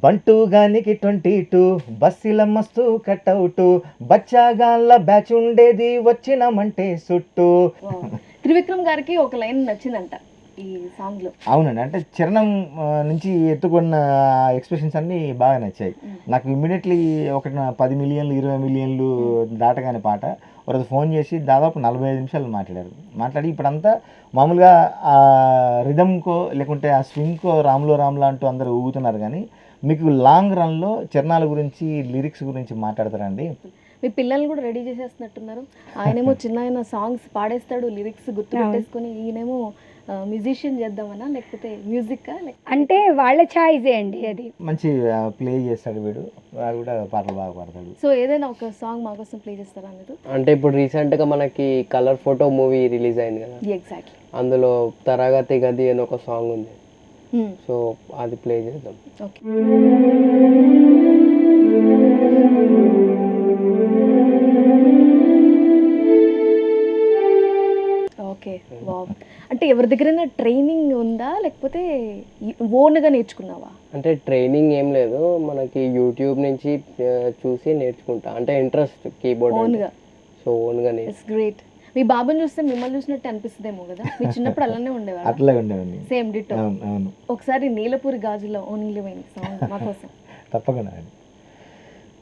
బంటూ గానికి 22 బస్సిల మస్తు cutout బచ్చాగాళ్ళ batch ఉండేది వచ్చినమంటే సుట్టు. త్రివిక్రమ్ గారికి ఒక లైన్ నచ్చిందంట ఈ సాంగ్ లో. అవునండి, అంటే చరణం నుంచి ఎత్తుకున్న ఎక్స్ప్రెషన్స్ అన్నీ బాగా నచ్చాయి నాకు. ఇమ్మీడియట్లీ ఒక 10 మిలియన్లు 20 మిలియన్లు దాటగానే పాట ఒకరోజు ఫోన్ చేసి దాదాపు 45 నిమిషాలు మాట్లాడి ఇప్పుడంతా మామూలుగా ఆ రిథమ్కో లేకుంటే ఆ స్వింగ్కో రాములో రాములా అంటూ అందరూ ఊగుతున్నారు, కానీ మీకు లాంగ్ రన్లో చరణాల గురించి లిరిక్స్ గురించి మాట్లాడతారండి. మీ పిల్లల్ని కూడా రెడీ చేసేస్తున్నట్టున్నారు. ఆయనేమో చిన్న ఆయన సాంగ్స్ పాడేస్తాడు, లిరిక్స్ గుర్తు పెట్టేసుకొని, ఈయనేమో మ్యూజిషియన్ చేద్దామనా లేకపోతే మ్యూజిక్ అంటే వాళ్ళ ఛాయిసే అండి, అది మంచి ప్లే చేస్తాడు వీడు, వాడు కూడా పాటలు బాగా పాడతాడు. సో ఏదైనా ఒక సాంగ్ మా కోసం ప్లే చేస్తారా మీరు? అంటే ఇప్పుడు రీసెంట్గా మనకి కలర్ ఫోటో మూవీ రిలీజ్ అయింది కదా, ఎగ్జాక్ట్లీ. అందులో తరగతి గది అని ఒక సాంగ్ ఉంది, సో అది ప్లే చేద్దాం. ఓకే. Okay, wow. అంటే ఎవరి దగ్గరైనా ట్రైనింగ్ ఉందా లేకపోతే ఓన్గా నేర్చుకున్నావా? అంటే ట్రైనింగ్ ఏం లేదు, మనకి యూట్యూబ్ నుంచి చూసి నేర్చుకుంటా, అంటే ఇంట్రెస్ట్ కీబోర్డ్ ఓన్గా. సో ఓన్గా ఇట్స్ గ్రేట్. మీ బాబుని చూస్తే మిమ్మల్ని చూసినట్టు అనిపిస్తుందేమో కదా, మీ చిన్నప్పుడు అలానే ఉండేవారు? అట్లా ఉండేవండి. Same ditto. అవును. ఒకసారి నీలపూరి గాజులో ఓన్లీ వైన్ సాంగ్ మా కోసం. తప్పకుండా.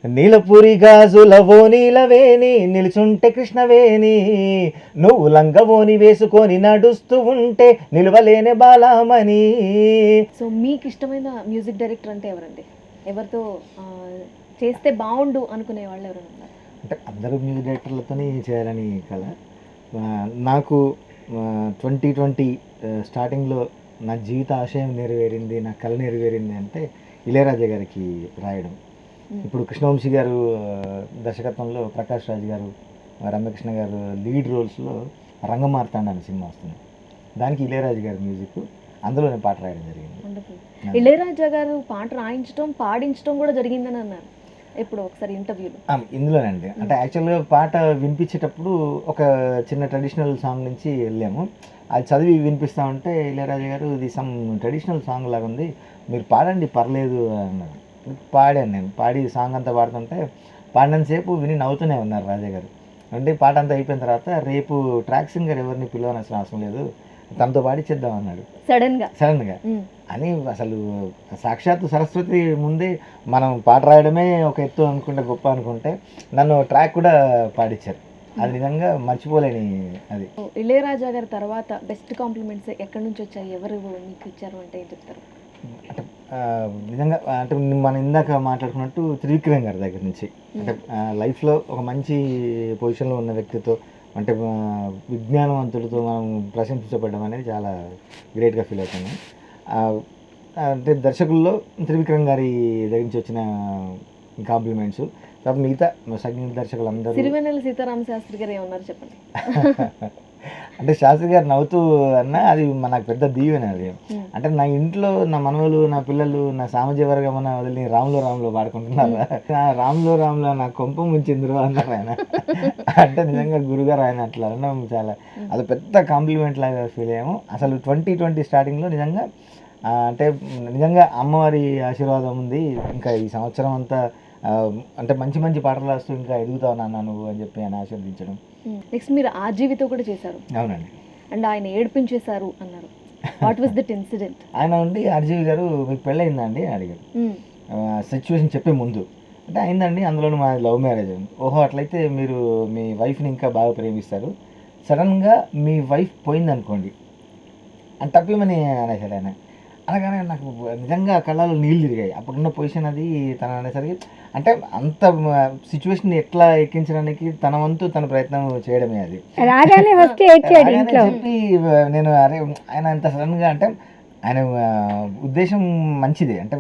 నీలపూరి గాజులవో నీలవేణి నిలుచుంటే కృష్ణవేణి, నువ్వు లంగవోని వేసుకొని నడుస్తూ ఉంటే నిలువలేని బాలామణి. సో మీకు ఇష్టమైన మ్యూజిక్ డైరెక్టర్ అంటే ఎవరండి? ఎవరితో చేస్తే బాగుండు అనుకునే వాళ్ళు ఎవరైనా ఉన్నారు? అంటే అందరూ మ్యూజిక్ డైరెక్టర్లతోనే చేయాలని కల. నాకు 2020 స్టార్టింగ్లో నా జీవిత ఆశయం నెరవేరింది, నా కళ నెరవేరింది అంటే ఇళయరాజా గారికి రాయడం. ఇప్పుడు కృష్ణవంశీ గారు దర్శకత్వంలో ప్రకాష్ రాజ్ గారు, రమ్యకృష్ణ గారు లీడ్ రోల్స్లో రంగమార్తాండ అనే సినిమా వస్తుంది, దానికి ఇళయరాజా గారి మ్యూజిక్, అందులోనే పాట రాయడం జరిగింది. ఇళయరాజా గారు పాట రాయించడం పాడించడం కూడా జరిగిందని అన్నారు ఎప్పుడు ఒకసారి ఇంటర్వ్యూలో. ఇందులోనండి, అంటే యాక్చువల్గా పాట వినిపించేటప్పుడు ఒక చిన్న ట్రెడిషనల్ సాంగ్ నుంచి వెళ్ళాము, అది చదివి వినిపిస్తూ ఉంటే ఇళయరాజా గారు ఇది సమ్ ట్రెడిషనల్ సాంగ్ లాగా ఉంది, మీరు పాడండి పర్లేదు అన్నారు. పాడాను నేను, పాడి సాంగ్ అంతా పాడుతుంటే పాడినంతసేపు విని నవ్వుతూనే ఉన్నారు రాజా గారు. అంటే పాట అంతా అయిపోయిన తర్వాత రేపు ట్రాక్ సింగర్ ఎవరిని పిలవనవసరం అవసరం లేదు, తనతో పాడిచ్చేద్దాం అన్నాడు సడన్గా. అని అసలు సాక్షాత్తు సరస్వతి ముందే మనం పాట రాయడమే ఒక ఎత్తు అనుకుంటే గొప్ప అనుకుంటే నన్ను ట్రాక్ కూడా పాడించారు, అది నిజంగా మర్చిపోలేని. అది ఇళయరాజా గారి తర్వాత బెస్ట్ కాంప్లిమెంట్స్ ఎక్కడి నుంచి వచ్చాయి, ఎవరు మీకు ఇచ్చారు అంటే ఏం చెప్తారు? అంటే నిజంగా అంటే మనం ఇందాక మాట్లాడుకున్నట్టు త్రివిక్రమ్ గారి దగ్గర నుంచి, అంటే లైఫ్లో ఒక మంచి పొజిషన్లో ఉన్న వ్యక్తితో, అంటే విజ్ఞానవంతుడితో మనం ప్రశంసించబడడం అనేది చాలా గ్రేట్గా ఫీల్ అవుతాను. అంటే దర్శకుల్లో త్రివిక్రమ్ గారి దగ్గర నుంచి వచ్చిన కాంప్లిమెంట్స్, తర్వాత మిగతా సంగీత దర్శకులు అందరూ. సిరివెన్నెల సీతారామ శాస్త్రి గారు ఏమన్నారు చెప్పండి? అంటే శాస్త్రి గారు నవ్వుతూ అన్న అది నాకు పెద్ద దీవెన అది. అంటే నా ఇంట్లో నా మనవలు నా పిల్లలు నా సామాజిక వర్గం వదిలి రాములో పాడుకుంటున్నారా, రాములో నా కొంప ముంచిందిరు అన్నారు ఆయన. అంటే నిజంగా గురుగారు ఆయన అట్లా అనడం చాలా అది పెద్ద కాంప్లిమెంట్ లాగా ఫీల్ అయ్యాము. అసలు 2020 స్టార్టింగ్లో నిజంగా అంటే నిజంగా అమ్మవారి ఆశీర్వాదం ఉంది, ఇంకా ఈ సంవత్సరం అంతా అంటే మంచి పాటలు రాస్తూ ఇంకా ఎదుగుతావు నాన్న నువ్వు అని చెప్పి ఆయన ఆశీర్వదించడం. నెక్స్ట్ మీరు ఆర్జీవితో కూడా చేశారు. అవునండి. అండ్ ఆయన ఏడిపించేశారు అన్నారు. What was that incident? ఆయన ఉండి ఆర్జీవి గారు మీకు పెళ్ళయిందండి అని అడిగారు సిచ్యువేషన్ చెప్పే ముందు. అంటే అయిందండి, అందులో మా లవ్ మ్యారేజ్ అండి. ఓహో అట్లయితే మీరు మీ వైఫ్ని ఇంకా బాగా ప్రేమిస్తారు, సడన్గా మీ వైఫ్ పోయిందనుకోండి అని తప్పిమని అనేసాడు ఆయన. అనగానే నాకు నిజంగా కళ్ళలో నీళ్ళు తిరిగాయి. అప్పుడున్న పొజిషన్ అది తన అనేసరికి, అంటే అంత సిచ్యువేషన్ ఎట్లా ఎక్కించడానికి తన వంతు తన ప్రయత్నం చేయడమే అది. చెప్పి నేను అరే ఆయన అంత సడన్గా, అంటే ఆయన ఉద్దేశం మంచిది, అంటే